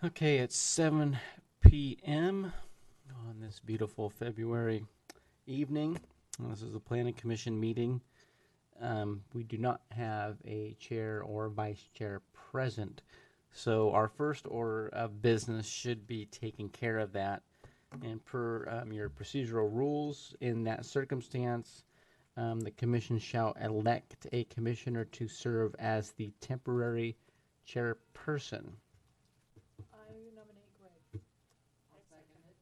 Okay, it's 7 p.m. on this beautiful February evening. This is a planning commission meeting. We do not have a chair or vice chair present. So our first order of business should be taking care of that. And per your procedural rules, in that circumstance, the commission shall elect a commissioner to serve as the temporary chairperson. I nominate Greg. I second it.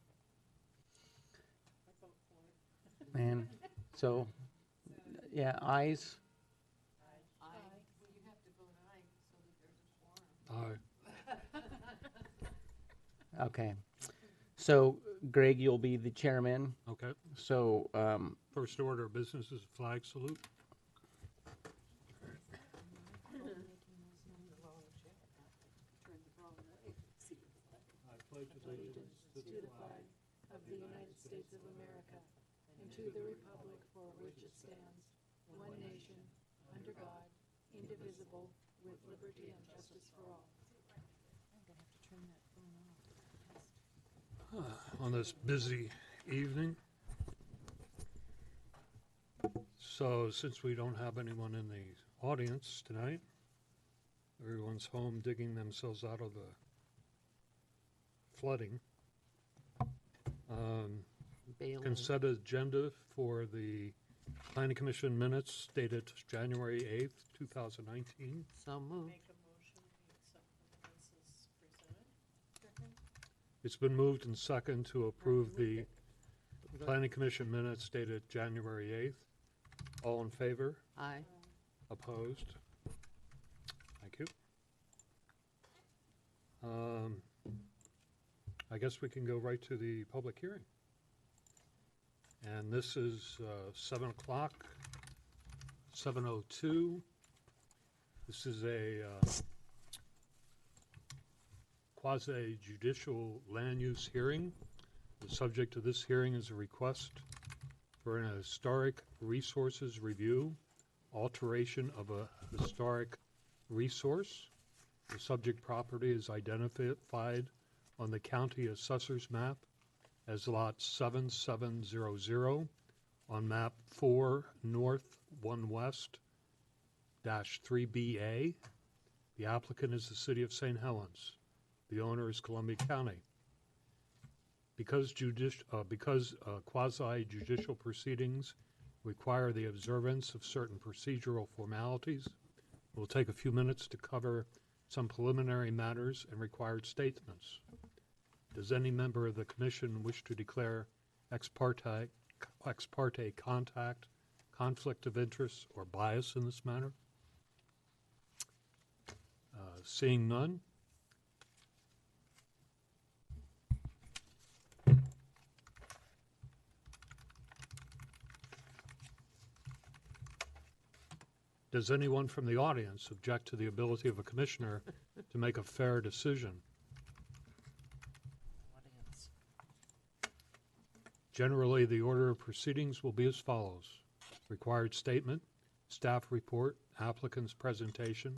I vote for it. And so, yeah, ayes. Aye. Well, you have to vote aye so that there's a quorum. Aye. Okay. So, Greg, you'll be the chairman. Okay. So, First order of business is flag salute. I pledge allegiance To the flag of the United States of America and to the republic for which it stands, one nation, under God, indivisible, with liberty and justice for all. I'm gonna have to turn that phone off. on this busy evening. So since we don't have anyone in the audience tonight, everyone's home digging themselves out of the flooding. Consent agenda for the Planning Commission minutes dated January 8th, 2019. So moved. Make a motion, we accept the minutes as presented. Second. It's been moved and second to approve the Planning Commission minutes dated January 8th. All in favor? Aye. Opposed? Thank you. I guess we can go right to the public hearing. And this is 7 o'clock, 7:02. This is a quasi-judicial land use hearing. The subject of this hearing is a request for an historic resources review, alteration of a historic resource. The subject property is identified on the county assessor's map as lot 7700 on map 4 North 1 West -3BA. The applicant is the city of St. Helens. The owner is Columbia County. Because quasi-judicial proceedings require the observance of certain procedural formalities, we'll take a few minutes to cover some preliminary matters and required statements. Does any member of the commission wish to declare ex parte contact, conflict of interest, or bias in this matter? Seeing none. Does anyone from the audience object to the ability of a commissioner to make a fair decision? Audience. Generally, the order of proceedings will be as follows. Required statement, staff report, applicant's presentation,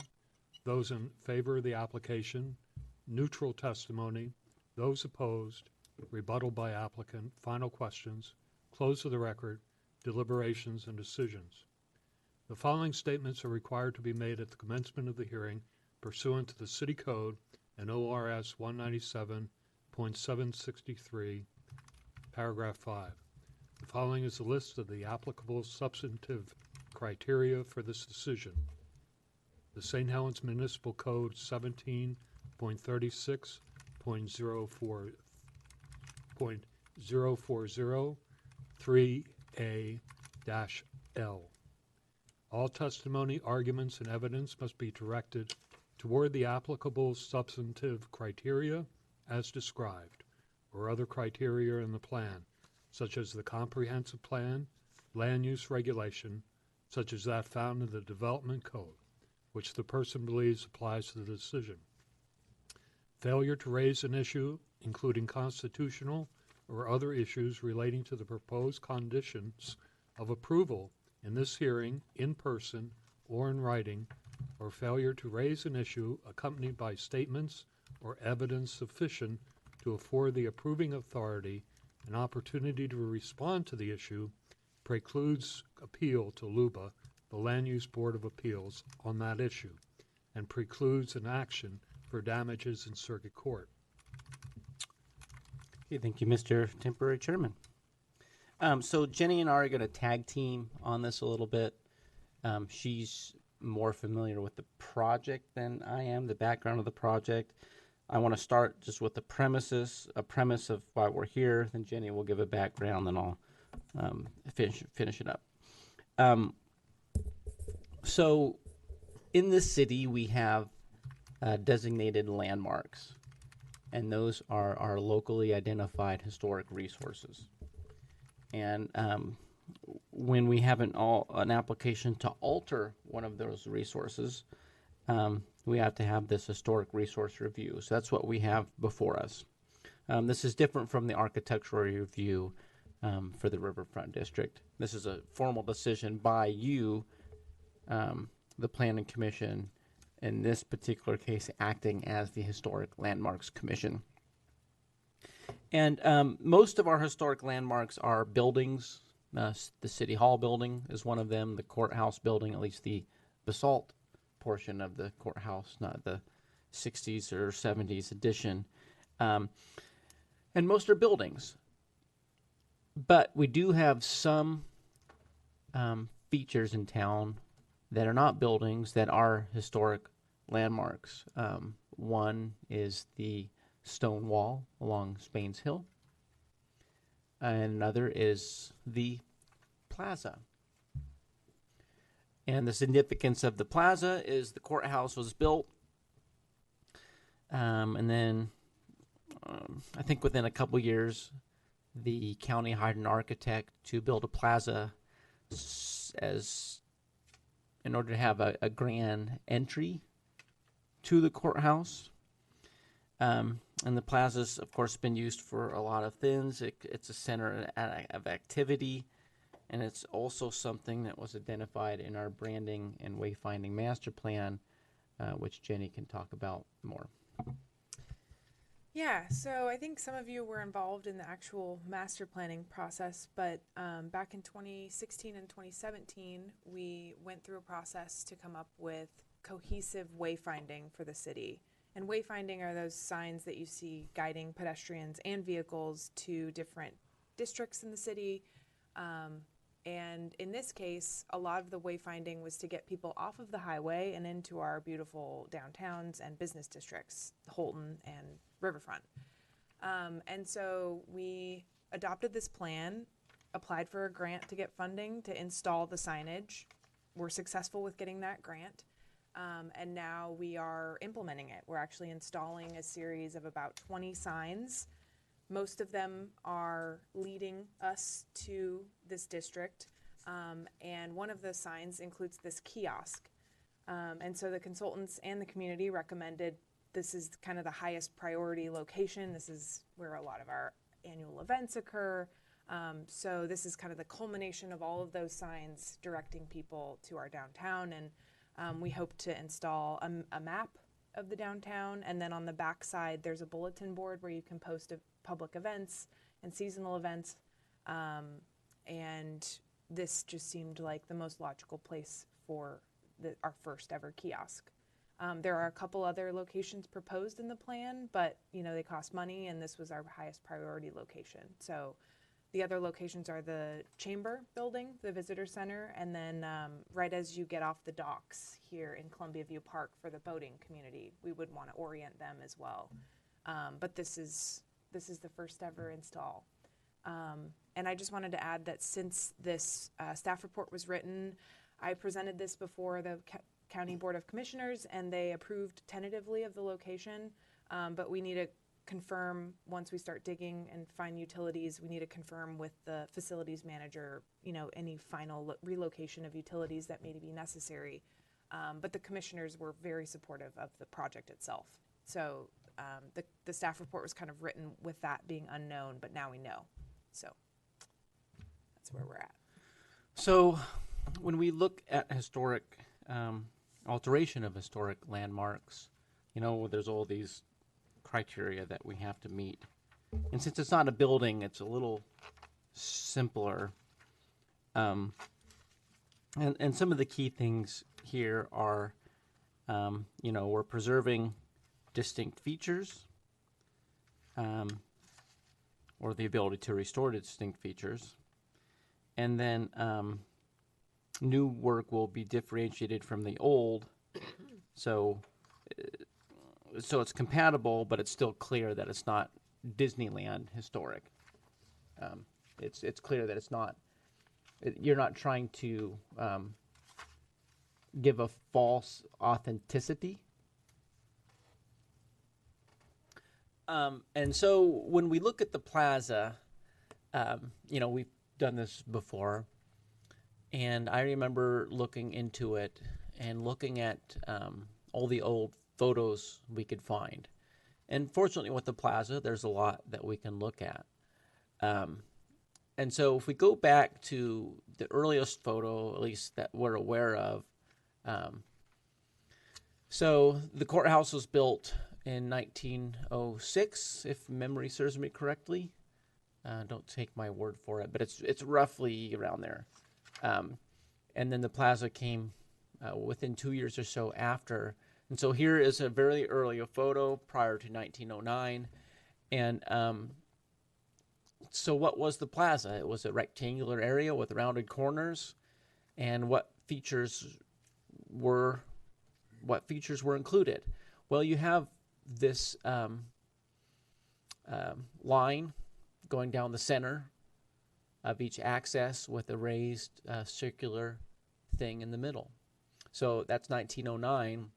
those in favor of the application, neutral testimony, those opposed, rebuttal by applicant, final questions, close of the record, deliberations, and decisions. The following statements are required to be made at the commencement of the hearing pursuant to the City Code and ORS 197.763, paragraph 5. The following is a list of the applicable substantive criteria for this decision. The St. Helens Municipal Code 17.36.040 3A-L. All testimony, arguments, and evidence must be directed toward the applicable substantive criteria as described, or other criteria in the plan, such as the comprehensive plan, land use regulation, such as that found in the Development Code, which the person believes applies to the decision. Failure to raise an issue, including constitutional or other issues relating to the proposed conditions of approval in this hearing, in person or in writing, or failure to raise an issue accompanied by statements or evidence sufficient to afford the approving authority an opportunity to respond to the issue precludes appeal to LUBA, the Land Use Board of Appeals, on that issue, and precludes an action for damages in circuit court. Okay, thank you, Mr. Temporary Chairman. So Jenny and I are going to tag team on this a little bit. She's more familiar with the project than I am, the background of the project. I want to start just with a premise of why we're here. Then Jenny will give a background, then I'll finish it up. So in this city, we have designated landmarks, and those are our locally identified historic resources. And when we have an application to alter one of those resources, we have to have this historic resource review. So that's what we have before us. This is different from the architectural review for the Riverfront District. This is a formal decision by you, the Planning Commission, in this particular case acting as the Historic Landmarks Commission. And most of our historic landmarks are buildings. The City Hall building is one of them, the courthouse building, at least the basalt portion of the courthouse, not the 60s or 70s edition. And most are buildings. But we do have some features in town that are not buildings, that are historic landmarks. One is the stone wall along Spain's Hill, and another is the plaza. And the significance of the plaza is the courthouse was built, and then I think within a couple years, the county hired an architect to build a plaza in order to have a grand entry to the courthouse. And the plaza's, of course, been used for a lot of things. It's a center of activity, and it's also something that was identified in our branding and wayfinding master plan, which Jenny can talk about more. Yeah, so I think some of you were involved in the actual master planning process, but back in 2016 and 2017, we went through a process to come up with cohesive wayfinding for the city. And wayfinding are those signs that you see guiding pedestrians and vehicles to different districts in the city. And in this case, a lot of the wayfinding was to get people off of the highway and into our beautiful downtowns and business districts, Holton and Riverfront. And so we adopted this plan, applied for a grant to get funding to install the signage. We're successful with getting that grant. And now we are implementing it. We're actually installing a series of about 20 signs. Most of them are leading us to this district. And one of the signs includes this kiosk. And so the consultants and the community recommended this is kind of the highest priority location. This is where a lot of our annual events occur. So this is kind of the culmination of all of those signs directing people to our downtown. And we hope to install a map of the downtown, and then on the back side there's a bulletin board where you can post public events and seasonal events, and this just seemed like the most logical place for our first ever kiosk. There are a couple other locations proposed in the plan, but they cost money, and this was our highest priority location. So the other locations are the Chamber building, the visitor center, and then right as you get off the docks here in Columbia View Park for the boating community, we would want to orient them as well. But this is the first ever install. And I just wanted to add that since this staff report was written, I presented this before the County Board of Commissioners, and they approved tentatively of the location, but we need to confirm once we start digging and find utilities. We need to confirm with the facilities manager, any final relocation of utilities that may be necessary. But the commissioners were very supportive of the project itself. So the staff report was kind of written with that being unknown, but now we know. So that's where we're at. So when we look at historic alteration of historic landmarks, there's all these criteria that we have to meet. And since it's not a building, it's a little simpler. And some of the key things here are, we're preserving distinct features, or the ability to restore distinct features. And then new work will be differentiated from the old, so it's compatible, but it's still clear that it's not Disneyland historic. It's clear that it's not. You're not trying to give a false authenticity. And so when we look at the plaza, we've done this before, and I remember looking into it and looking at all the old photos we could find. And fortunately with the plaza, there's a lot that we can look at. And so if we go back to the earliest photo, at least that we're aware of, so the courthouse was built in 1906, if memory serves me correctly. Don't take my word for it, but it's roughly around there. And then the plaza came within 2 years or so after. And so here is a very early photo prior to 1909. And so what was the plaza? It was a rectangular area with rounded corners. And what features were included? Well, you have this line going down the center of each axis with a raised circular thing in the middle. So that's 1909.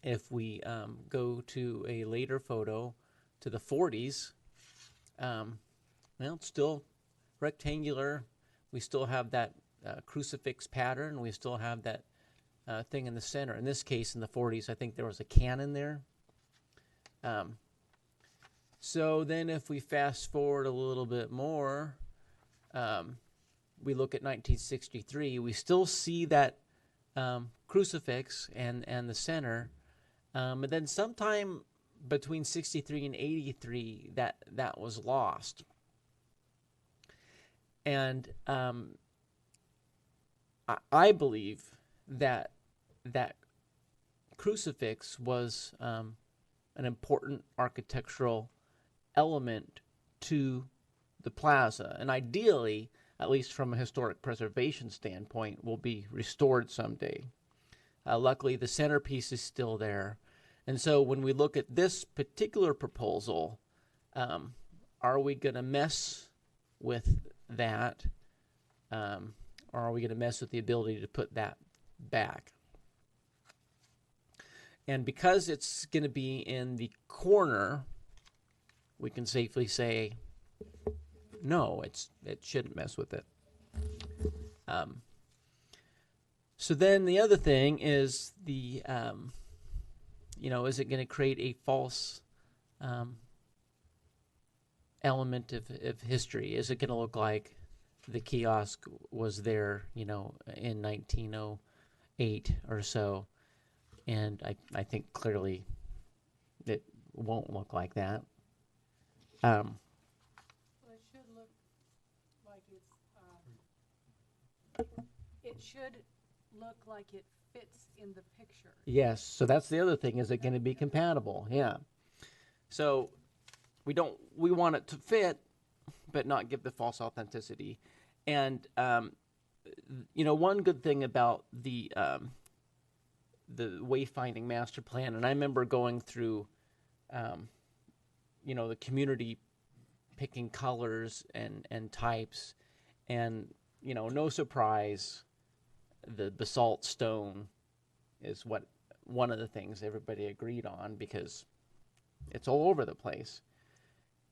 If we go to a later photo to the 40s, it's still rectangular. We still have that crucifix pattern. We still have that thing in the center. In this case, in the 40s, I think there was a cannon there. So then if we fast forward a little bit more, we look at 1963, we still see that crucifix and the center. But then sometime between 63 and 83, that was lost. And I believe that crucifix was an important architectural element to the plaza, and ideally, at least from a historic preservation standpoint, will be restored someday. Luckily, the centerpiece is still there. And so when we look at this particular proposal, are we going to mess with that? Or are we going to mess with the ability to put that back? And because it's going to be in the corner, we can safely say, no, it shouldn't mess with it. So then the other thing is the, is it going to create a false element of history? Is it going to look like the kiosk was there, in 1908 or so? And I think clearly it won't look like that. Well, it should look like it should look like it fits in the picture. Yes, so that's the other thing. Is it going to be compatible? Yeah. So we want it to fit, but not give the false authenticity. And one good thing about the wayfinding master plan, and I remember going through, the community picking colors and types, and no surprise, the basalt stone is one of the things everybody agreed on because it's all over the place.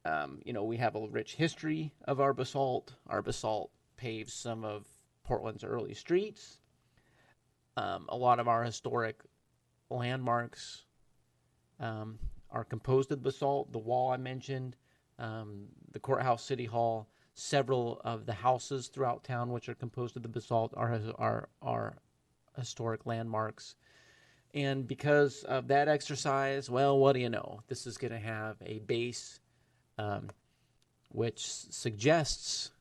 We have a rich history of our basalt. Our basalt paves some of Portland's early streets. A lot of our historic landmarks are composed of basalt. The wall I mentioned, the courthouse, City Hall, several of the houses throughout town which are composed of the basalt are historic landmarks. And because of that exercise, well, what do you know? This is going to have a base which suggests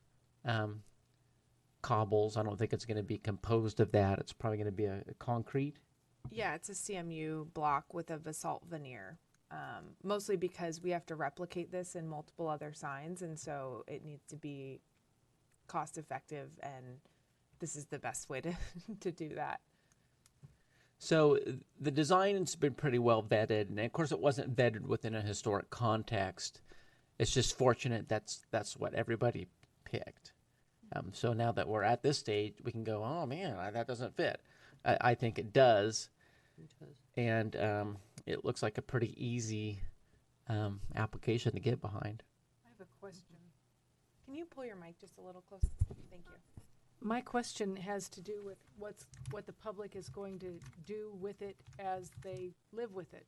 cobbles. I don't think it's going to be composed of that. It's probably going to be a concrete. Yeah, it's a CMU block with a basalt veneer. Mostly because we have to replicate this in multiple other signs, and so it needs to be cost effective, and this is the best way to to do that. So the design's been pretty well vetted, and of course it wasn't vetted within a historic context. It's just fortunate that's what everybody picked. So now that we're at this stage, we can go, oh man, that doesn't fit. I think it does, and it looks like a pretty easy application to get behind. I have a question. Can you pull your mic just a little closer? Thank you. My question has to do with what the public is going to do with it as they live with it.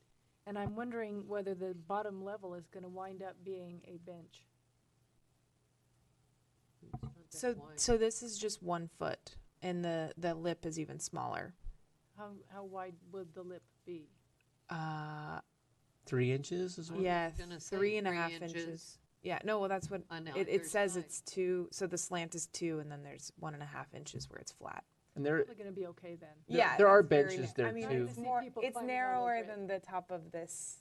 And I'm wondering whether the bottom level is going to wind up being a bench. So this is just 1 foot, and the lip is even smaller. How wide would the lip be? 3 inches is what? Yeah, gonna say 3.5 3 inches. Yeah, no, well, that's what On it either says. side. It's 2. So the slant is 2, and then there's 1.5 inches where it's flat. And there, Probably going to be okay then. There- there are that's very benches na- there, I mean, too. It's, See more, people it's climbing all narrower over it. than the top of this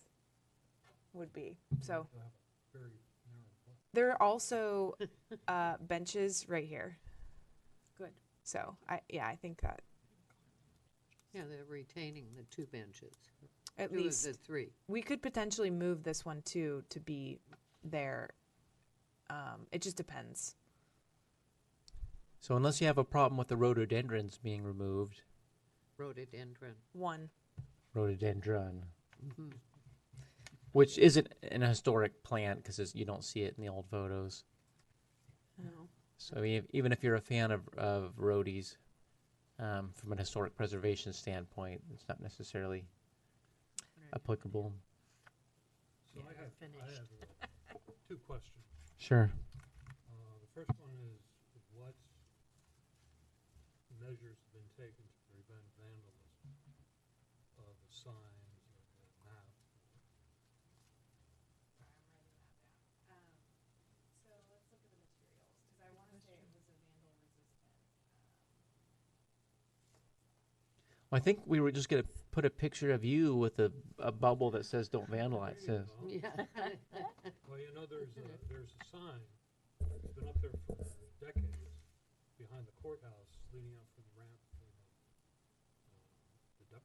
would be. So Very narrow. there are also benches right here. Good. So I think that Yeah, they're retaining the 2 benches. at 2 of least the 3. we could potentially move this one too to be there. It just depends. so unless you have a problem with the rhododendrons being removed, Rhododendron. One. rhododendron, Mhm. which isn't an historic plant because you don't see it in the old photos. No. So even if you're a fan of roadies, from an historic preservation standpoint, it's not necessarily applicable. So Yeah, I have finished. 2 questions. Sure. The first one is, what measures have been taken to prevent vandalism of the signs or the map? So let's look at the materials because I want to say it was a vandal resistant. Well, I think we were just going to put a picture of you with a bubble that says "Don't vandalize." There you So, go. Yeah. Well, there's a sign that's been up there for decades behind the courthouse, leading up from the ramp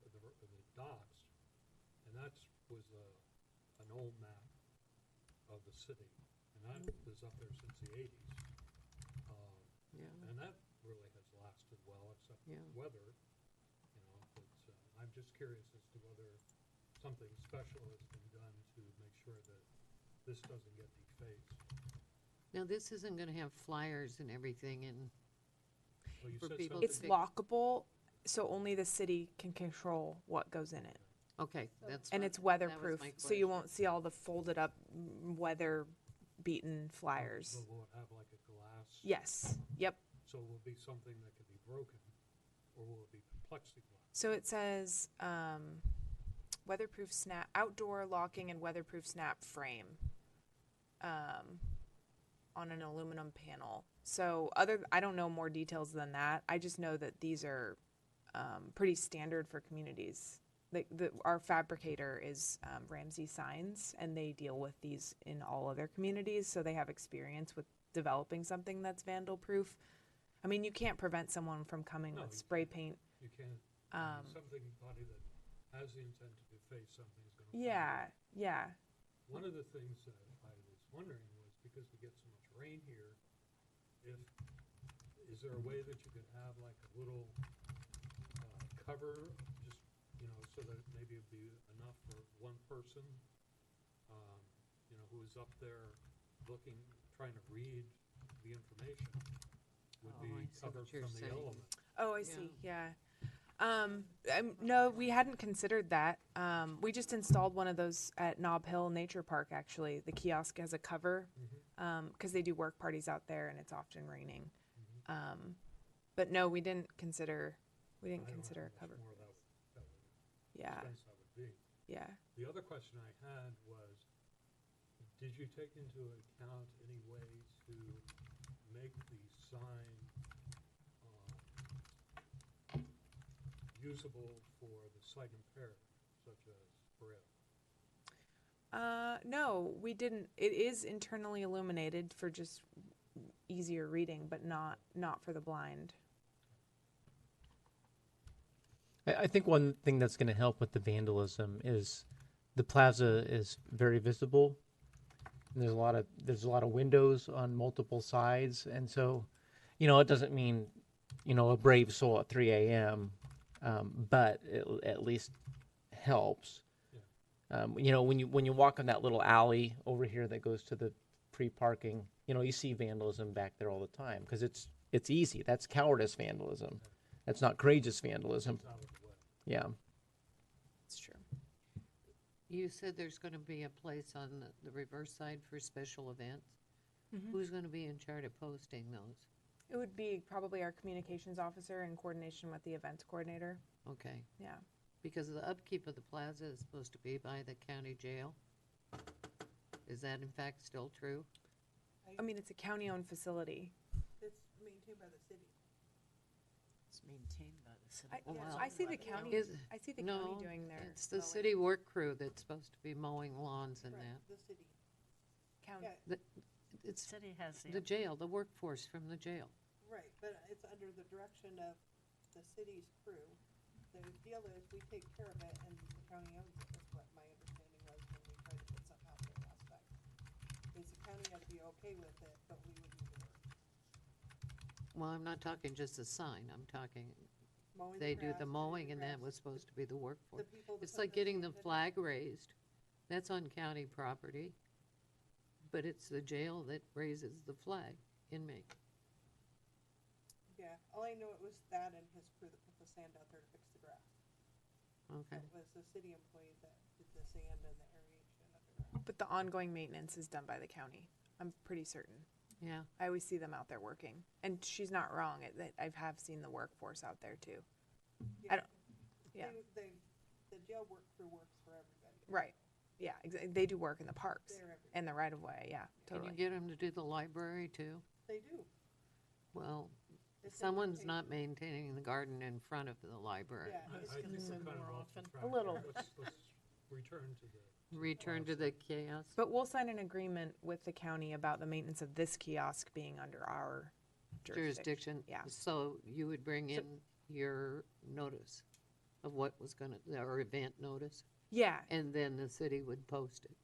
to the docks, and that was an old map of the city, and that is up there since the 80s. Yeah. And that really has lasted well, except Yeah. weather. But I'm just curious as to whether something special has been done to make sure that this doesn't get defaced. Now, this isn't going to have flyers and everything, and Well, you For said people something. It's big- lockable, so only the city can control what goes in it. okay, that's And what- it's that was weatherproof, my so you question. won't see all the folded up weather beaten flyers. But will it have like a glass? Yes, yep. So it will be something that can be broken, or will it be plexiglass? So it says weatherproof snap, outdoor locking and weatherproof snap frame on an aluminum panel. So I don't know more details than that. I just know that these are pretty standard for communities. Our fabricator is Ramsey Signs, and they deal with these in all other communities, so they have experience with developing something that's vandal proof. I mean, you can't prevent someone from coming No, with you spray paint. You can't, somebody that has the intent to deface something is gonna. find Yeah, yeah. One of the things that I was wondering was, because we get so much rain here, is there a way that you could have like a little cover, just, so that maybe it'd be enough for one person, who is up there looking, trying to read the information, would Oh, I be see covered what you're from the saying. elements. Oh, I see. Yeah. No, we hadn't considered that. We just installed one of those at Nob Hill Nature Park. Actually, the kiosk has a cover because they do work parties out there, and it's often raining. But no, we didn't consider. We didn't I don't know consider how a much cover. more that would Yeah. expense that would be. Yeah. The other question I had was, did you take into account any way to make the sign usable for the sight impaired, such as Braille? No, we didn't. It is internally illuminated for just easier reading, but not for the blind. I think one thing that's going to help with the vandalism is the plaza is very visible. And there's a lot of windows on multiple sides, and so, it doesn't mean, a brave soul at 3 a.m., but it at least helps. When you walk on that little alley over here that goes to the pre-parking, you see vandalism back there all the time because it's easy. That's cowardice vandalism. That's not courageous vandalism. It's out of the way. Yeah. It's true. You said there's gonna be a place on the reverse side for special events. Mhm. Who's gonna be in charge of posting those? It would be probably our communications officer in coordination with the events coordinator. Okay, Yeah. because the upkeep of the plaza is supposed to be by the county jail. Is that in fact still true? I mean, it's a county-owned facility. It's maintained by the city. It's maintained by the city. Oh, wow. I see the county. Is- I see the No, county doing their. it's the mowing. city work crew that's supposed to be mowing lawns and that. The city. County. Yeah, It's City has the jail, the workforce from the jail. right, but it's under the direction of the city's crew. The deal is, we take care of it and the county owns it, is what my understanding was when we tried to put something out there last time. Is the county had to be okay with it, but we would do the work. Well, I'm not talking just a sign, I'm talking, Mowing they the do grass, the cutting mowing the and that grass. was supposed to be the The workforce. people that It's put like getting the sign in- flag raised, that's on county property, but it's the jail that raises the flag, inmate. Yeah, all I know it was that and his crew that put the sand out there to fix the grass. Okay, It was the city employee that did the sand and the aeration underground. But the ongoing maintenance is done by the county. I'm pretty certain. yeah, I always see them out there working, and she's not wrong. I have seen the workforce out there too. I don't- yeah. The jail work crew works for everybody. Right. Yeah. They do work in the parks They're everywhere. and the right of way. Yeah. can Totally. you get them to do the library too? They do. Well, It's in someone's rotation. not maintaining the garden in front of the library. Yeah, I was I gonna think say we're kind of more off often. track A little. here. Let's return to the. Return to the chaos. But we'll sign an agreement with the county about the maintenance of this kiosk being under our jurisdiction. Jurisdiction. Yeah. So you would bring So- in your notice of what was gonna, or event notice, Yeah. and then the city would post it.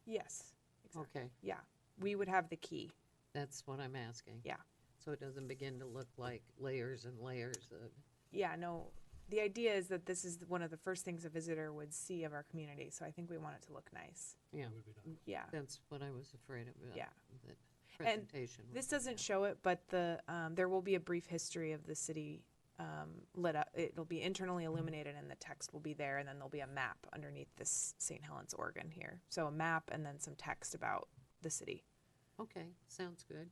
Yes. Exactly. Okay, Yeah. We would have the key. that's what I'm asking. Yeah. So it doesn't begin to look like layers and layers of, Yeah. No. The idea is that this is one of the first things a visitor would see of our community. So I think we want it to look nice. yeah, Would be nice. Yeah. that's what I was afraid of. Yeah. That presentation. was- This doesn't show it, but there will be a brief history of the city lit up. It'll be internally illuminated, and the text will be there, and then there'll be a map underneath this St. Helens, Oregon here. So a map and then some text about the city. Okay, sounds good.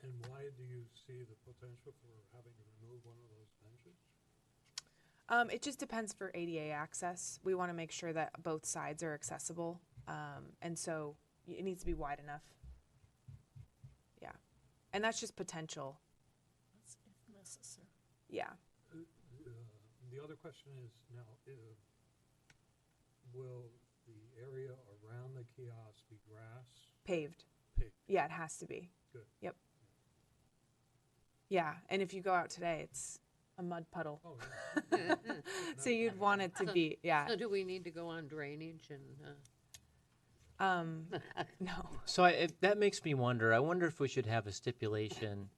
And why do you see the potential for having to remove one of those benches? It just depends for ADA access. We want to make sure that both sides are accessible, and so it needs to be wide enough. Yeah, and that's just potential. That's if necessary. Yeah. The other question is now, will the area around the kiosk be grass? Paved. Paved. Yeah, it has to be. Good. Yep. Yeah, and if you go out today, it's a mud puddle. Oh, yeah. So you'd want it to be, yeah. So do we need to go on drainage and, No. So that makes me wonder. I wonder if we should have a stipulation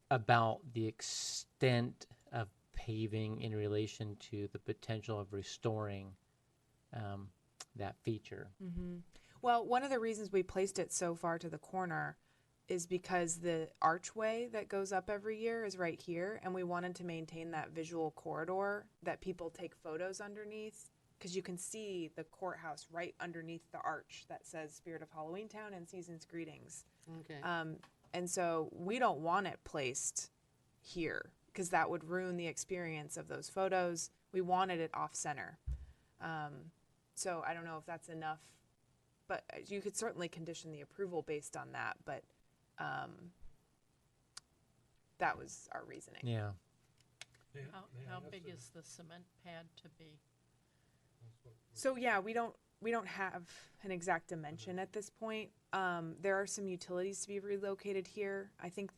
about the extent of paving in relation to the potential of restoring that feature. Well, one of the reasons we placed it so far to the corner is because the archway that goes up every year is right here, and we wanted to maintain that visual corridor that people take photos underneath, because you can see the courthouse right underneath the arch that says Spirit of Halloween Town and Season's Greetings. okay, And so we don't want it placed here. because that would ruin the experience of those photos. We wanted it off center. So I don't know if that's enough, but you could certainly condition the approval based on that, but that was our reasoning. Yeah. How big is the cement pad to be? So yeah, we don't have an exact dimension at this point. There are some utilities to be relocated here. I think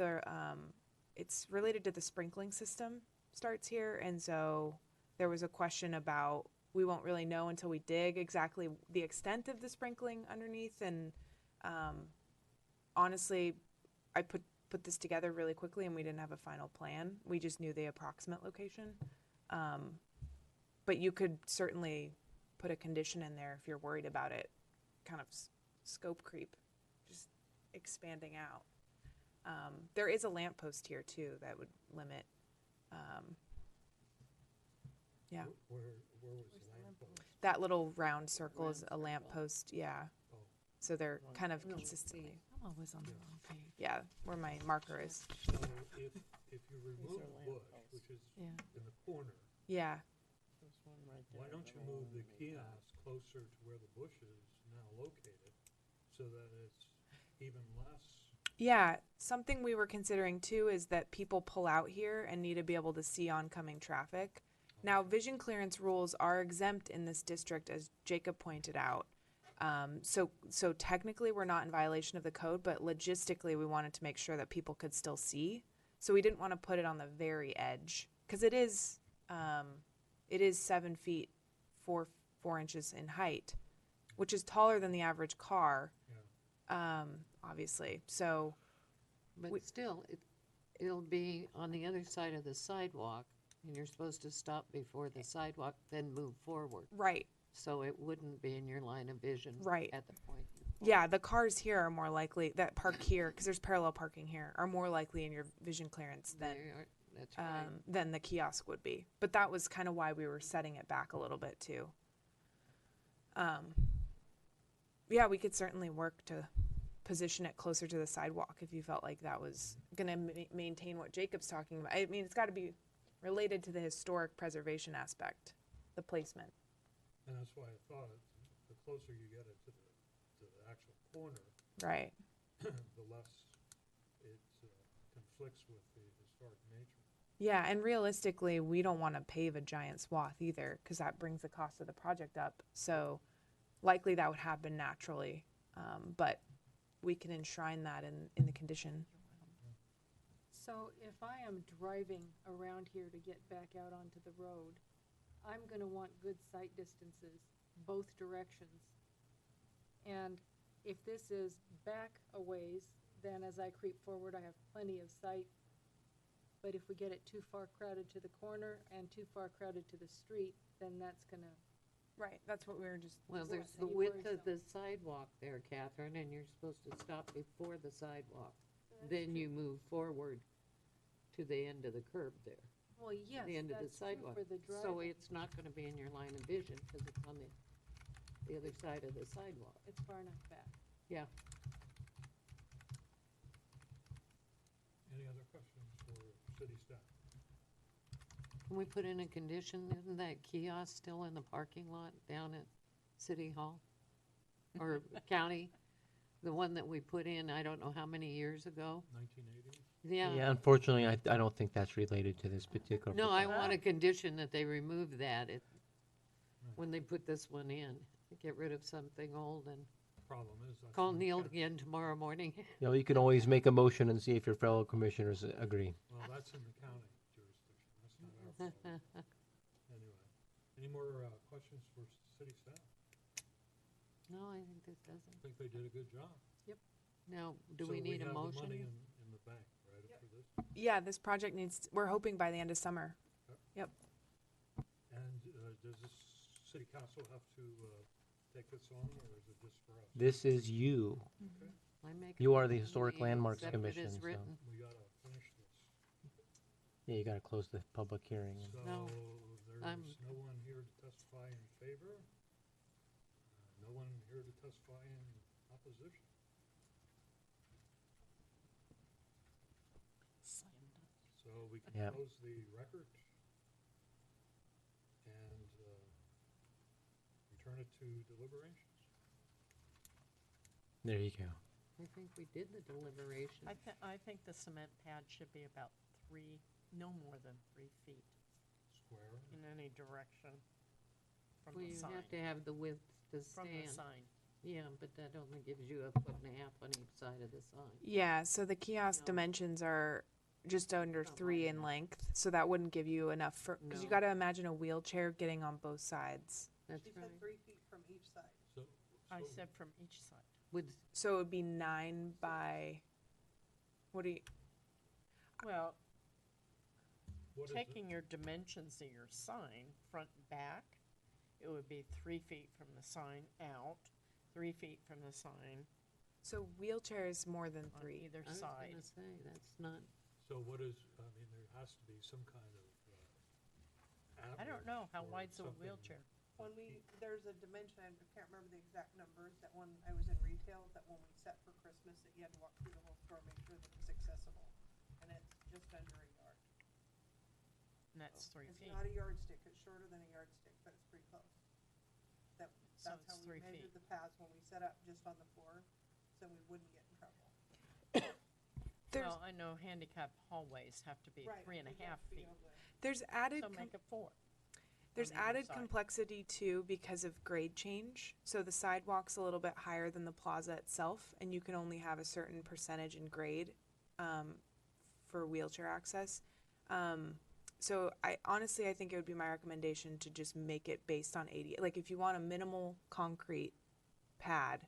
it's related to the sprinkling system starts here, and so there was a question about, we won't really know until we dig exactly the extent of the sprinkling underneath. And honestly, I put this together really quickly, and we didn't have a final plan. We just knew the approximate location. But you could certainly put a condition in there if you're worried about it, kind of scope creep, just expanding out. There is a lamppost here too that would limit. Yeah, Where was the lamppost? that little round circle is a lamppost. Yeah, Oh, so they're kind of No, consistently. I'm always on the wrong page. Yeah, where my marker is. so if you remove Bush, which is Yeah. in the corner, Yeah, There's one right why there. don't you move the kiosk closer to where the bush is now located, so that it's even less? yeah. Something we were considering too is that people pull out here and need to be able to see oncoming traffic. Now, vision clearance rules are exempt in this district, as Jacob pointed out. So technically, we're not in violation of the code, but logistically, we wanted to make sure that people could still see. So we didn't want to put it on the very edge, because it is 7 feet, 4 inches in height, which is taller than the average car, obviously. So, But still, it'll be on the other side of the sidewalk, and you're supposed to stop before the sidewalk, then move forward. right. So it wouldn't be in your line of vision. Right. At the point. Yeah, the cars here are more likely, that park here, because there's parallel parking here, are more likely in your vision clearance than That's right. than the kiosk would be. But that was kind of why we were setting it back a little bit too. Yeah, we could certainly work to position it closer to the sidewalk if you felt like that was going to maintain what Jacob's talking about. I mean, it's got to be related to the historic preservation aspect, the placement. And that's why I thought, the closer you get it to the actual corner, Right. the less it conflicts with the historic nature. Yeah, and realistically, we don't want to pave a giant swath either, because that brings the cost of the project up. So likely that would happen naturally, but we can enshrine that in the condition. So if I am driving around here to get back out onto the road, I'm gonna want good sight distances, both directions. And if this is back a ways, then as I creep forward, I have plenty of sight. But if we get it too far crowded to the corner and too far crowded to the street, then that's gonna, Right, that's what we were just. Well, there's the Any width worries of the sidewalk there, Catherine, and you're supposed to stop before the sidewalk. Then you move forward to the end of the curb there, well, yes, the end of the that's true sidewalk. for the So driver. it's not gonna be in your line of vision, because it's on the other side of the sidewalk. It's far enough back. Yeah. Any other questions for city staff? Can we put in a condition, isn't that kiosk still in the parking lot down at City Hall? Or county? The one that we put in, I don't know how many years ago? 1980? Yeah, unfortunately, I don't think that's related to this particular. No, I want a condition that they remove that when they put this one in. Get rid of something old and Problem is, that's. call in Neil coun- again tomorrow morning. You know, you can always make a motion and see if your fellow commissioners agree. Well, that's in the county jurisdiction, that's not our fault. Anyway, any more questions for city staff? No, I think this I doesn't. think they did a good job. Now, do So we need a have the motion? money in the bank, right, for this? Yeah, this project needs, we're hoping by the end of summer. And does this city council have to take this on, or is it just for us? This is you. I make a You are the motion Historic we Landmarks accept it Commission, as so- written. We gotta finish this. Yeah, you gotta close the public hearing. So No, I'm- there's no one here to testify in favor? No one here to testify in opposition? Slammed up. So we can Yep. close the record and return it to deliberations. There you go. I think we did the deliberation. I think the cement pad should be about no more than 3 feet Square. in any direction from Well, the you sign. have to have the width to From the stand. sign. Yeah, but that only gives you a 1.5 foot on each side of the sign. Yeah, so the kiosk No. dimensions are just under Not 3 wide in enough. length, so that wouldn't give you enough for, because you No. got to imagine a wheelchair getting on both sides. That's She right. said 3 feet from each side. So, I so said from each side. With, So it would be 9 by, what do you, Well, what is it? taking your dimensions of your sign, front and back, it would be 3 feet from the sign out, 3 feet from the sign so wheelchair is more than on 3. either I was side. gonna say, that's not, So what is, I mean, there has to be some kind of I don't average know, how or wide's a something. wheelchair? There's a dimension, I can't remember the exact numbers, that when I was in retail, that when we set for Christmas, that you had to walk through the whole store, make sure that it's accessible. And it's just under a yard. And that's 3 It's feet. not a yardstick, it's shorter than a yardstick, but it's pretty close. So That's it's how 3 we measured feet. the paths when we set up just on the floor, so we wouldn't get in trouble. There's, Well, I know handicap hallways have to be Right, 3.5 we'd feet, have to be able to- there's added, so make it 4. there's on either added side. complexity too because of grade change. So the sidewalk's a little bit higher than the plaza itself, and you can only have a certain percentage in grade for wheelchair access. So I honestly, I think it would be my recommendation to just make it based on ADA. Like if you want a minimal concrete pad,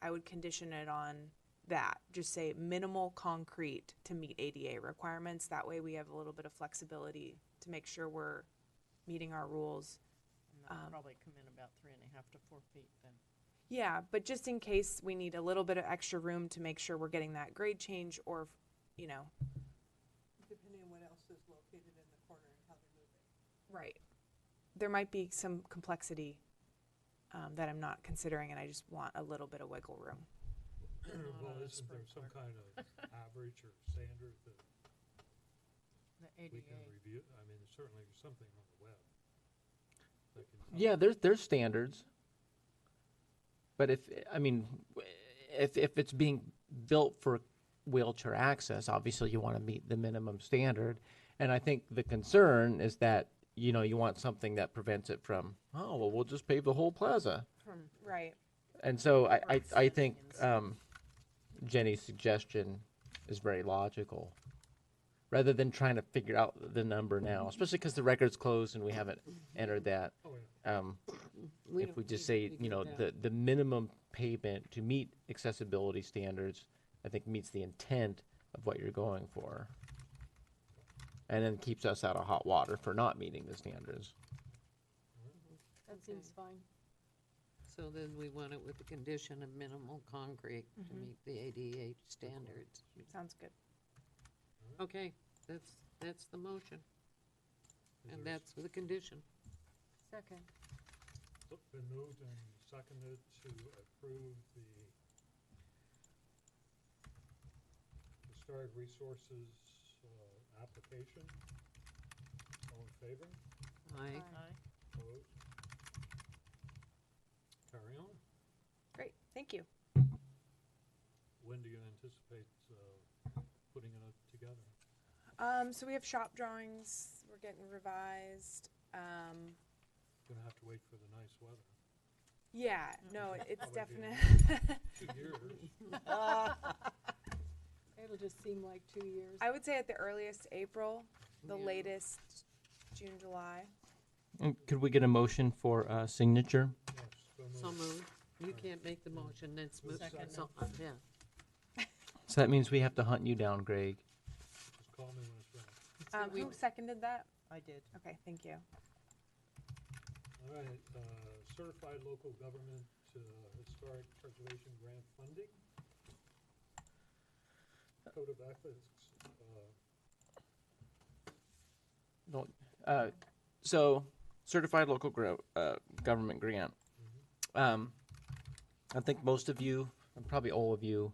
I would condition it on that. Just say minimal concrete to meet ADA requirements. That way we have a little bit of flexibility to make sure we're meeting our rules. And that'll probably come in about 3.5 to 4 feet then. Yeah, but just in case we need a little bit of extra room to make sure we're getting that grade change or, you know. Depending on what else is located in the corner and how they move it. Right. There might be some complexity that I'm not considering, and I just want a little bit of wiggle room. Not Well, on a isn't there some sprinkler. kind of average or standard that The we can ADA. review? I mean, certainly there's something on the web that can tell Yeah, there's standards. But if it's being built for wheelchair access, obviously you want to meet the minimum standard. And I think the concern is that, you want something that prevents it from, oh, well, we'll just pave the whole plaza. From Right. And so I Right, think standing Jenny's suggestion is very logical. Rather than trying to figure out the number now, especially because the record's closed and we haven't entered that. Oh, yeah. If we just say, the minimum pavement to meet accessibility standards, I think meets the intent of what you're going for. And then keeps us out of hot water for not meeting the standards. That seems fine. so then we want it with the condition of minimal concrete to meet the ADA standards. Sounds good. Okay, that's the motion, Is and there that's the condition. Second. Been moved and seconded to approve the Historic Resources application. All in favor? Aye. Aye. Opposed? Carry on. Great. Thank you. When do you anticipate putting it together? So we have shop drawings. We're getting revised. Gonna have to wait for the nice weather. Yeah. No, it's Probably be definitely. 2 years. It'll just seem like 2 years. I would say at the earliest April, the Yeah. latest June, July. And could we get a motion for signature? Yes, So moved. You can't make the motion, that's moved. Second. So, yeah. So that means we have to hunt you down, Greg. Just call me when it's ready. we- Who seconded that? I did. Okay, thank you. All right, certified local government historic preservation grant funding. Code of ethics, So certified local government grant. I think most of you, and probably all of you,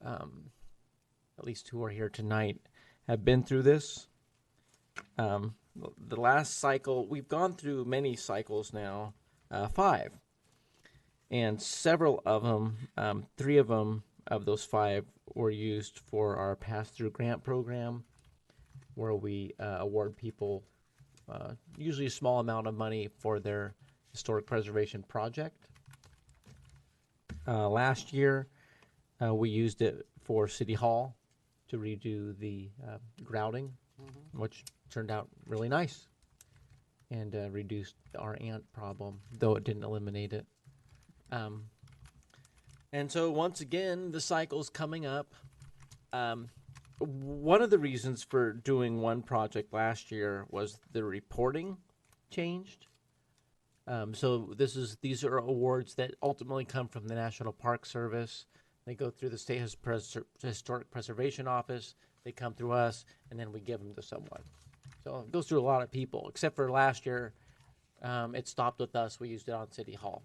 at least who are here tonight, have been through this. The last cycle, we've gone through many cycles now, 5. And several of them, 3 of them of those 5 were used for our pass-through grant program, where we award people usually a small amount of money for their historic preservation project. Last year, we used it for City Hall to redo the grouting, which turned out really nice and reduced our ant problem, though it didn't eliminate it. And so once again, the cycle's coming up. One of the reasons for doing one project last year was the reporting changed. So these are awards that ultimately come from the National Park Service. They go through the State Historic Preservation Office. They come through us, and then we give them to someone. So it goes through a lot of people, except for last year. It stopped with us. We used it on City Hall.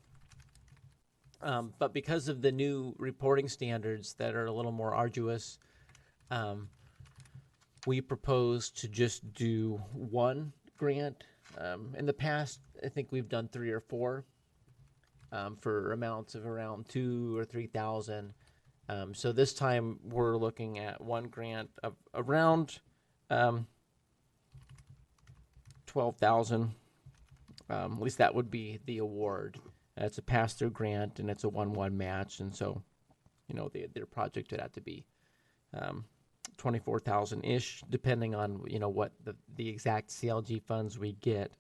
But because of the new reporting standards that are a little more arduous, we propose to just do one grant. In the past, I think we've done 3 or 4 for amounts of around $2,000 or $3,000. So this time we're looking at one grant of around $12,000. At least that would be the award. It's a pass-through grant, and it's a 1-1 match, and so, their project would have to be 24,000-ish, depending on what the exact CLG funds we get.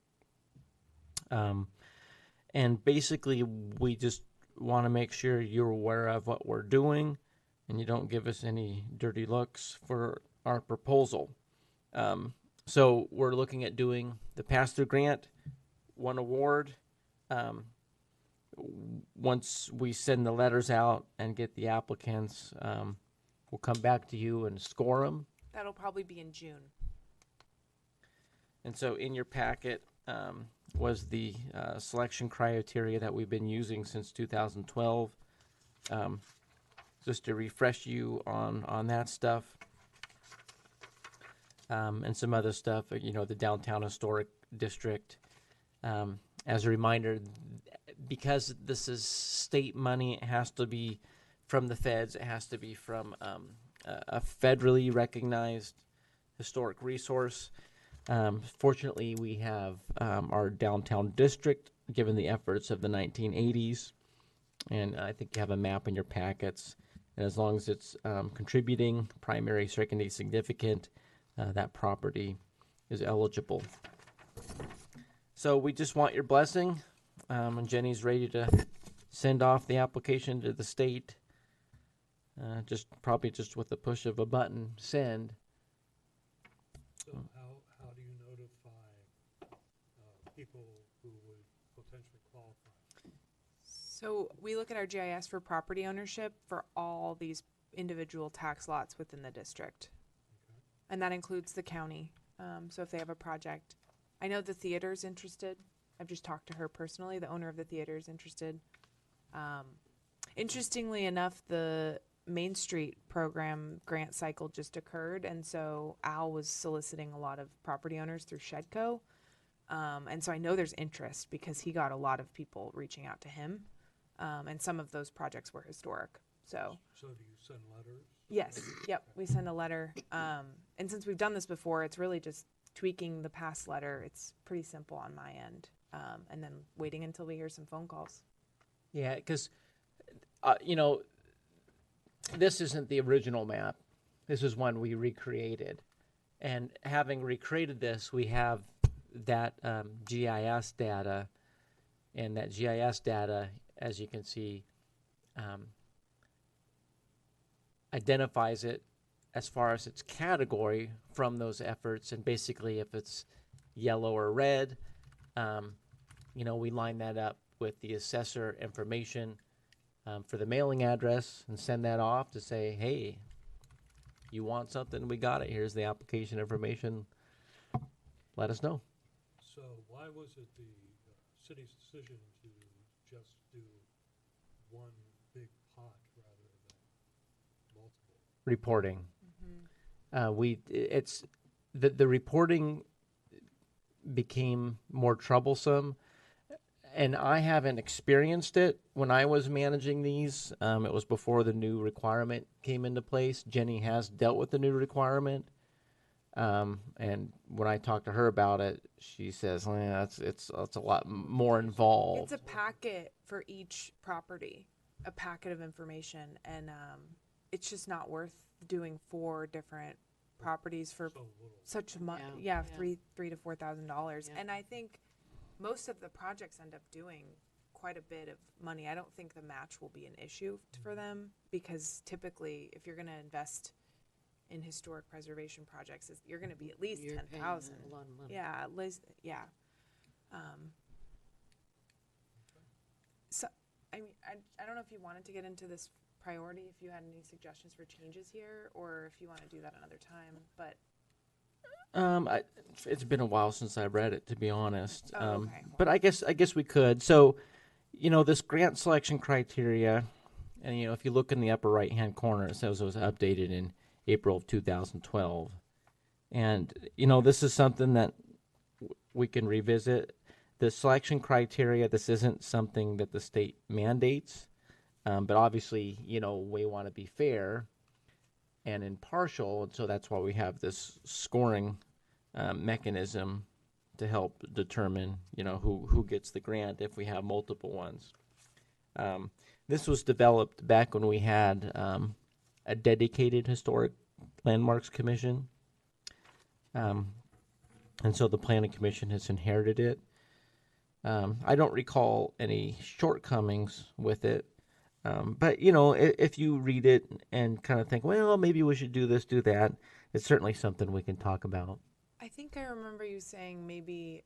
And basically, we just want to make sure you're aware of what we're doing, and you don't give us any dirty looks for our proposal. So we're looking at doing the pass-through grant, one award. Once we send the letters out and get the applicants, we'll come back to you and score them. That'll probably be in June. And so in your packet was the selection criteria that we've been using since 2012. Just to refresh you on that stuff. And some other stuff, the Downtown Historic District. As a reminder, because this is state money, it has to be from the feds. It has to be from a federally recognized historic resource. Fortunately, we have our downtown district, given the efforts of the 1980s. And I think you have a map in your packets. And as long as it's contributing, primary, secondary, significant, that property is eligible. So we just want your blessing. And Jenny's ready to send off the application to the state. Probably just with the push of a button, send. So how do you notify people who would potentially qualify? So we look at our GIS for property ownership for all these individual tax lots within the district. Okay. And that includes the county. So if they have a project, I know the theater's interested. I've just talked to her personally. The owner of the theater is interested. Interestingly enough, the Main Street program grant cycle just occurred, and so Al was soliciting a lot of property owners through Shedco. And so I know there's interest because he got a lot of people reaching out to him, and some of those projects were historic. So So do you send letters? yes, yep, we send a letter. And since we've done this before, it's really just tweaking the past letter. It's pretty simple on my end, and then waiting until we hear some phone calls. Yeah, because, this isn't the original map. This is one we recreated. And having recreated this, we have that GIS data. And that GIS data, as you can see, identifies it as far as its category from those efforts. And basically, if it's yellow or red, we line that up with the assessor information for the mailing address and send that off to say, hey, you want something? We got it. Here's the application information. Let us know. So why was it the city's decision to just do one big pot rather than multiple? Reporting. It's the reporting became more troublesome. And I haven't experienced it when I was managing these. It was before the new requirement came into place. Jenny has dealt with the new requirement. And when I talked to her about it, she says, yeah, it's a lot more involved. It's a packet for each property, a packet of information, and it's just not worth doing 4 different properties for such money. Yeah, Yeah, yeah. $3,000 to $4,000, Yeah. and I think most of the projects end up doing quite a bit of money. I don't think the match will be an issue for them, because typically, if you're going to invest in historic preservation projects, you're going to be at least You're paying 10,000. a lot of money. Yeah, at least, yeah. So, I mean, I don't know if you wanted to get into this priority, if you had any suggestions for changes here, or if you want to do that another time, but, It's been a while since I read it, to be honest. Oh, okay. But I guess we could. So, this grant selection criteria, and if you look in the upper right hand corner, it says it was updated in April of 2012, and this is something that we can revisit. The selection criteria. This isn't something that the state mandates, but obviously, we want to be fair and impartial, and so that's why we have this scoring mechanism to help determine, who gets the grant if we have multiple ones. This was developed back when we had a dedicated historic landmarks commission, and so the planning commission has inherited it. I don't recall any shortcomings with it. But, if you read it and kind of think, well, maybe we should do this, do that, it's certainly something we can talk about. I think I remember you saying maybe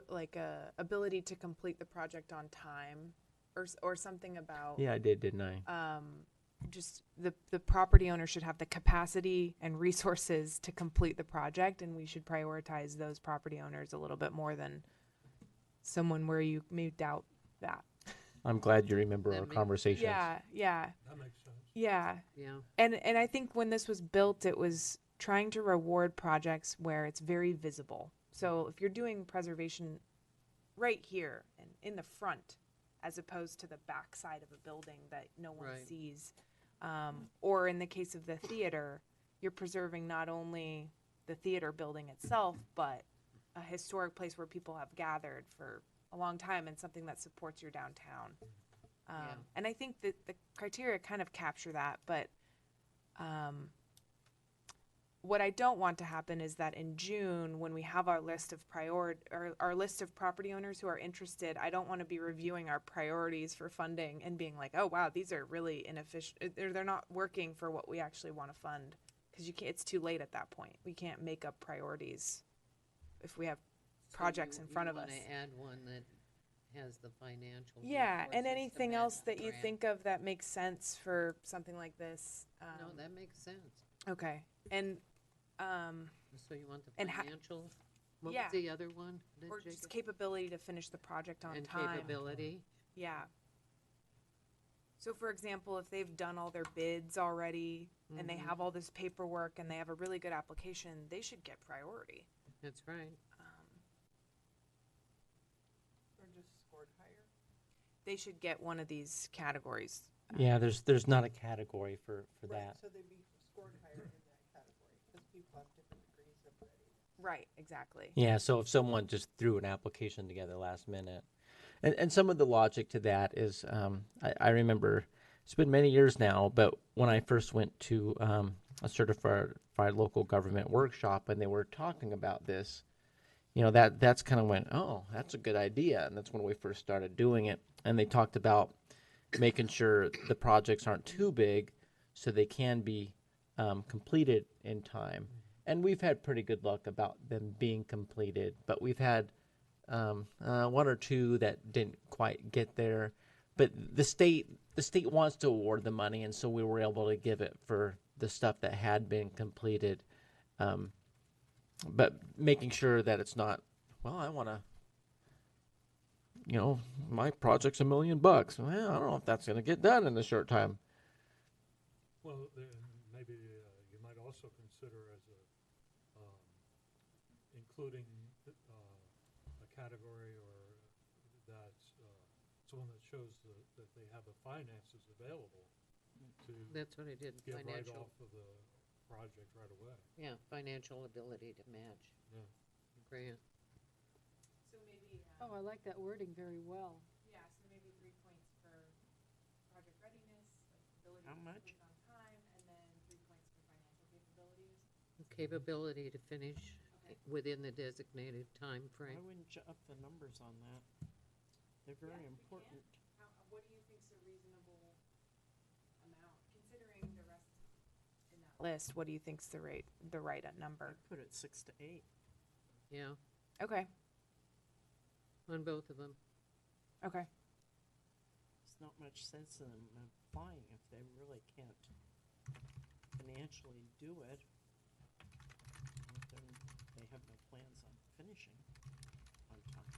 like a ability to complete the project on time, or something about Yeah, I did, didn't I? just the property owner should have the capacity and resources to complete the project, and we should prioritize those property owners a little bit more than someone where you may doubt that. I'm glad you remember That our makes- conversations. Yeah, That makes sense. yeah. Yeah, And I think when this was built, it was trying to reward projects where it's very visible. So if you're doing preservation right here and in the front, as opposed to the back side of a building that no one Right. sees, or in the case of the theater, you're preserving not only the theater building itself, but a historic place where people have gathered for a long time and something that supports your downtown. Yeah. And I think that the criteria kind of capture that, but what I don't want to happen is that in June, when we have our list of our list of property owners who are interested, I don't want to be reviewing our priorities for funding and being like, oh wow, these are really inefficient. They're not working for what we actually want to fund, because it's too late at that point. We can't make up priorities if we have projects in front of us. You want to add one that has the financial. Yeah, and resources to anything match else the that you grant. think of that makes sense for something like this. No, that makes sense. Okay, and So you want the And financial, what yeah. was the other one? that or Jacob- just capability to finish the project on and time. capability? Yeah. So for example, if they've done all their bids already and they have all this paperwork and they have a really good application, they should get priority. That's right. Or just scored higher. They should get one of these categories. Yeah, there's not a category for Right, that. so they'd be scored higher in that category, because people have different degrees of readiness. Right, exactly. Yeah, so if someone just threw an application together last minute, and some of the logic to that is, I remember it's been many years now, but when I first went to a certified local government workshop and they were talking about this, that's kind of went, oh, that's a good idea, and that's when we first started doing it. And they talked about making sure the projects aren't too big, so they can be completed in time. And we've had pretty good luck about them being completed, but we've had one or two that didn't quite get there. But the state wants to award the money, and so we were able to give it for the stuff that had been completed. But making sure that it's not, well, I want to, my project's $1 million. Well, I don't know if that's going to get done in a short time. Well, then maybe you might also consider as including category or that's someone that shows that they have the finances available to That's what I did, get right financial, off of the project right away. yeah, financial ability to match Yeah. grant. So maybe, Oh, I like that wording very well. yeah, so maybe 3 points for project readiness, like ability How to much? complete on time, and then 3 points for financial capabilities. Capability to finish within the designated time Why frame. wouldn't you up the numbers on that? They're very important. What do you think's a reasonable amount, considering the rest in that list? What do you think's the right number? I'd put it 6 to 8. Yeah, Okay, on both of them. okay. There's not much sense in them applying if they really can't financially do it. Then they have no plans on finishing on time.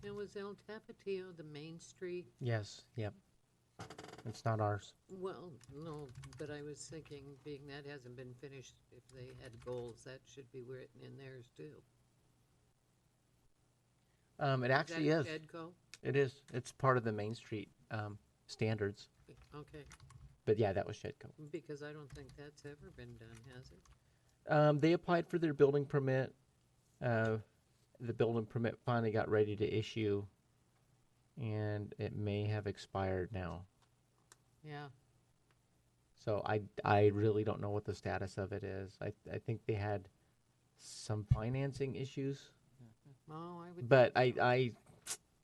Now, was El Tapatio the Main Street? Yes, yep. It's not ours. Well, no, but I was thinking, being that hasn't been finished, if they had goals, that should be written in theirs too. It actually is. that Shedco? It is. It's part of the Main Street standards. Okay, But yeah, that was Shedco. because I don't think that's ever been done, has it? They applied for their building permit. The building permit finally got ready to issue, and it may have expired now. Yeah, So I really don't know what the status of it is. I think they had some financing issues, oh, I would. but think so. I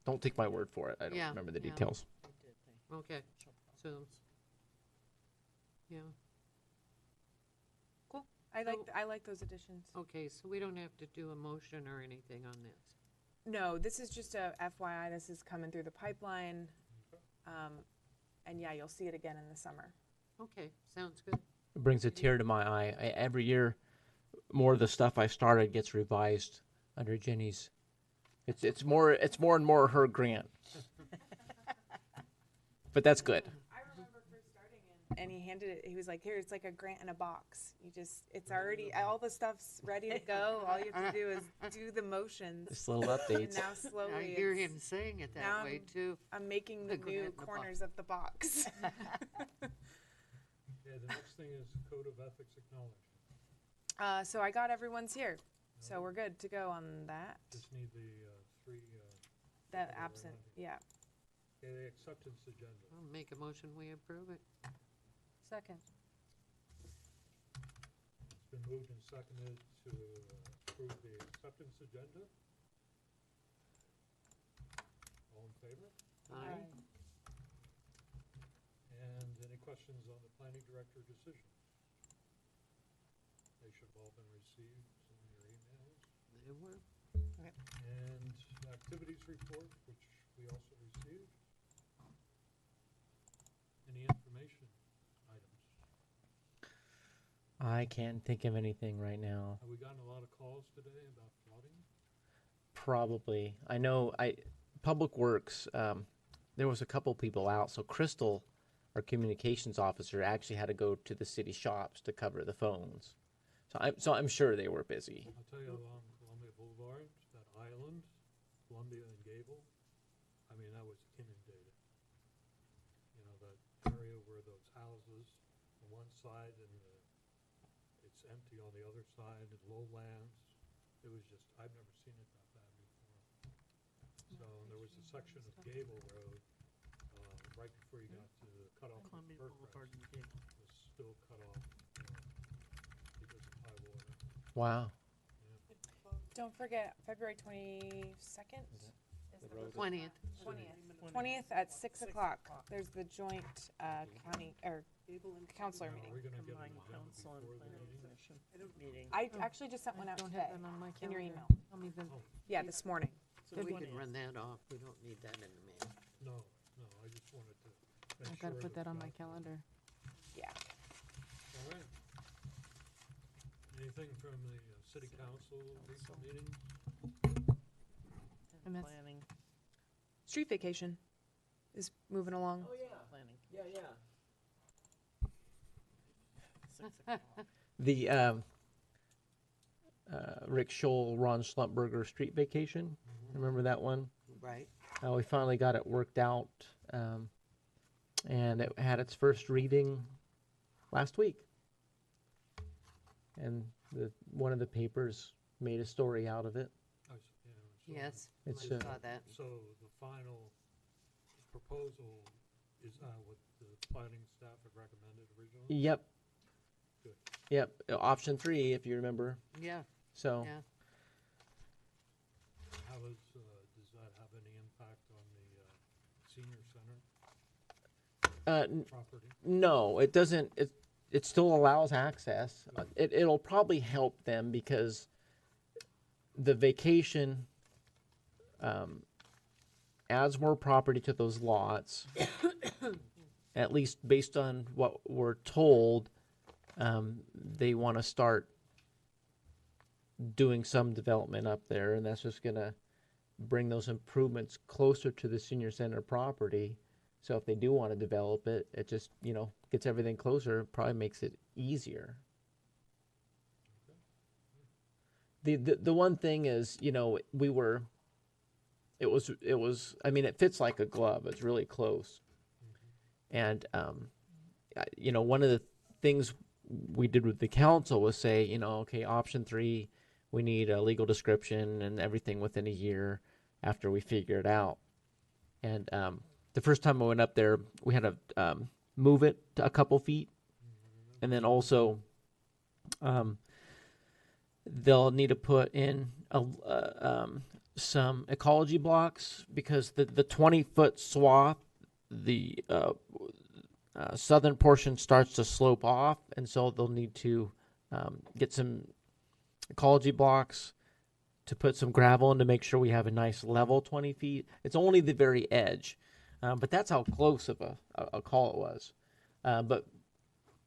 don't take my word for it. I don't Yeah, remember the yeah. details. They did, they Okay, showed so, problems. yeah, Cool. I like those additions. okay, so we don't have to do a motion or anything on this. No, this is just a FYI, this is coming through the pipeline. And yeah, you'll see it again in the summer. Okay, sounds good. It brings a tear to my eye. Every year, more of the stuff I started gets revised under Jenny's. It's more and more her grant. But that's good. I remember first starting and he handed it, he was like, here, it's like a grant in a box. It's already, all the stuff's ready to go. All you have to do is do the motions. Just little And updates. now I slowly hear it's- him saying it now that way I'm- too. I'm making the The grant in new the box. corners of the box. Yeah, the next thing is Code of Ethics acknowledgement. So I got everyone's here. So we're good to go on that. Just need the three, That we're absent, on. yeah. okay, the acceptance agenda. I'll make a motion, we approve it. Second. It's been moved and seconded to approve the acceptance agenda. All in favor? Aye. And any questions on the planning director decisions? They should have all been received in your emails. They were. And activities report, which we also received. Any information items? I can't think of anything right now. Have we gotten a lot of calls today about flooding? Probably. I know Public Works, there was a couple people out. So Crystal, our communications officer, actually had to go to the city shops to cover the phones. So I'm sure they were busy. I'll tell you along Columbia Boulevard, that island, Columbia and Gable, I mean, that was inundated. You know, that area where those houses on one side and it's empty on the other side, and lowlands. It was just, I've never seen it that bad before. So there was a section of Gable Road, right before you got to the cutoff of Columbia Faircrest, Boulevard and Gable. was still cut off because of high water. Wow. Don't forget, February 22nd? 20th. 20th at 6 o'clock. There's the joint county, or counselor Now, meeting. are we gonna get an Combined agenda council and before the planning meeting? commission meeting. I actually just sent one out Don't today, have that on my in your calendar. email. Let me even, Yeah, this morning. So We what could is- run that off, we don't need that in the mail. No, I just wanted to make I've sure. gotta put that on my got calendar. Yeah. All right. Anything from the city council recent meetings? And that's- Planning, Street vacation is moving along. planning. Yeah. 6 o'clock. The Rick Scholl, Ron Schlumpberger street vacation. Remember that one? Right. We finally got it worked out, and it had its first reading last week. And one of the papers made a story out of it. Yes, It's, I saw that. So the final proposal is what the planning staff had recommended originally? Yep. Good. Yep. Option 3, if you remember. Yeah, So yeah. How does that have any impact on the senior center property? no, it doesn't. It still allows access. It'll probably help them because the vacation adds more property to those lots. At least based on what we're told, they want to start doing some development up there, and that's just gonna bring those improvements closer to the senior center property. So if they do want to develop it, it just, gets everything closer, probably makes it easier. The one thing is, it fits like a glove. It's really close. And, one of the things we did with the council was say, okay, option 3, we need a legal description and everything within a year after we figure it out. And the first time I went up there, we had to move it to a couple feet. And then also they'll need to put in some ecology blocks because the 20-foot swath, the southern portion starts to slope off, and so they'll need to get some ecology blocks to put some gravel in to make sure we have a nice level 20 feet. It's only the very edge, but that's how close of a call it was.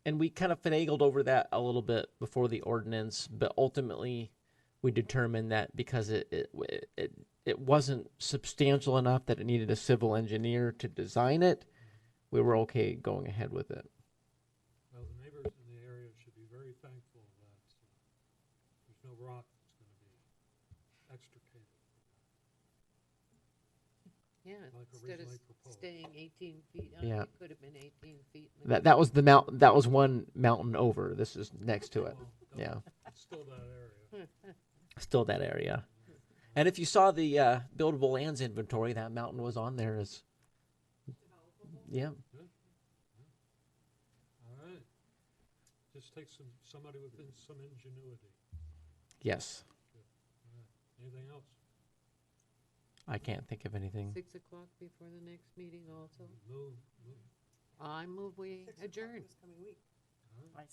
And we kind of finagled over that a little bit before the ordinance, but ultimately we determined that because it wasn't substantial enough that it needed a civil engineer to design it, we were okay going ahead with it. Well, the neighbors in the area should be very thankful that there's no rock that's going to be extricated. Yeah, Like instead of originally proposed. staying 18 feet, Yeah. it could have been 18 feet. That was the mount. That was one mountain over. This is next to it. Well, Yeah, it's still that area. still that area. And if you saw the buildable lands inventory, that mountain was on there as. Yeah. All right. Just takes somebody with some ingenuity. Yes. All right. Anything else? I can't think of anything. 6 o'clock before the next meeting also. Move. I move we 6 o'clock adjourn. this coming week. All right. I